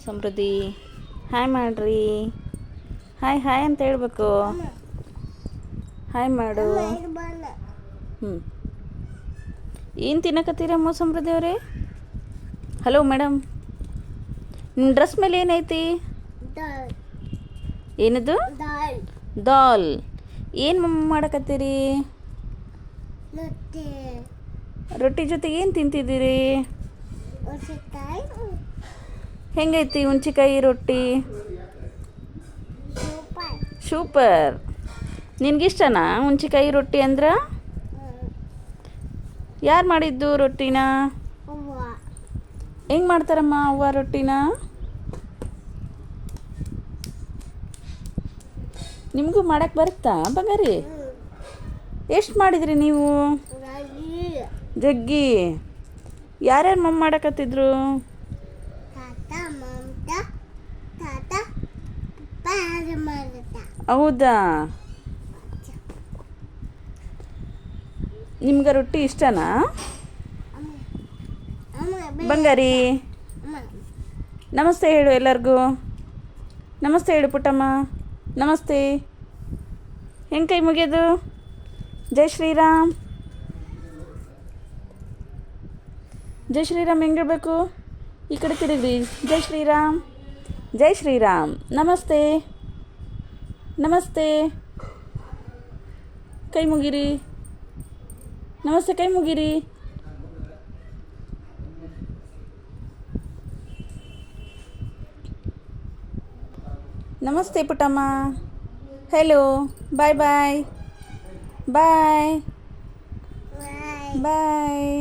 ಸಮೃದ್ಧಿ hi ಮಾಡ್ರಿ. Hi hi ಅಂತ ಹೇಳ್ಬೇಕು. ಹಾಯ್ ಮಾಡು. ಏನು ತಿನ್ನಕತ್ತೀರಮ್ಮ ಸಮೃದ್ಧಿ ಅವರೇ? ಹಲೋ ಮೇಡಮ್, ನಿಮ್ಮ ಡ್ರೆಸ್ ಮೇಲೆ ಏನೈತಿ? ಏನದು? ದಾಲ್. ಏನು ಮಾಡಕತ್ತೀರಿ? ರೊಟ್ಟಿ ಜೊತೆಗೆ ಏನು ತಿಂತಿದ್ದೀರಿ? ಹೆಂಗೈತಿ ಹುಂಚಿಕಾಯಿ ರೊಟ್ಟಿ? ಸೂಪರ್. ನಿನಗಿಷ್ಟನಾ ಹುಂಚಿಕಾಯಿ ರೊಟ್ಟಿ ಅಂದ್ರೆ? ಯಾರು ಮಾಡಿದ್ದು ರೊಟ್ಟಿನ? ಹೆಂಗೆ ಮಾಡ್ತಾರಮ್ಮ ಅವ್ವ ರೊಟ್ಟಿನ? ನಿಮಗೂ ಮಾಡಕ್ಕೆ ಬರುತ್ತಾ ಬಂಗಾರಿ? ಎಷ್ಟು ಮಾಡಿದ್ರಿ ನೀವು? ಜಗ್ಗಿ. ಯಾರ್ಯಾರು ಮಮ್ಮ ಮಾಡಕತ್ತಿದ್ರು? ಹೌದಾ? ನಿಮ್ಗೆ ರೊಟ್ಟಿ ಇಷ್ಟನಾ ಬಂಗಾರಿ? ನಮಸ್ತೆ ಹೇಳು ಎಲ್ಲರಿಗೂ. ನಮಸ್ತೆ ಹೇಳು ಪುಟ್ಟಮ್ಮ. ನಮಸ್ತೆ. ಹೆಂಗೆ ಕೈ ಮುಗಿಯೋದು? ಜೈ ಶ್ರೀರಾಮ್. ಜೈ ಶ್ರೀರಾಮ್ ಹೆಂಗೆ ಹೇಳ್ಬೇಕು? ಈ ಕಡೆ ತಿರುಗ್ರಿ. ಜೈ ಶ್ರೀರಾಮ್. ಜೈ ಶ್ರೀರಾಮ್. ನಮಸ್ತೆ. ನಮಸ್ತೆ. ಕೈ ಮುಗಿರಿ. ನಮಸ್ತೆ ಕೈ ಮುಗಿರಿ. ನಮಸ್ತೆ ಪುಟ್ಟಮ್ಮ. ಹೆಲೋ. ಬಾಯ್ ಬಾಯ್. ಬಾಯ್ ಬಾಯ್.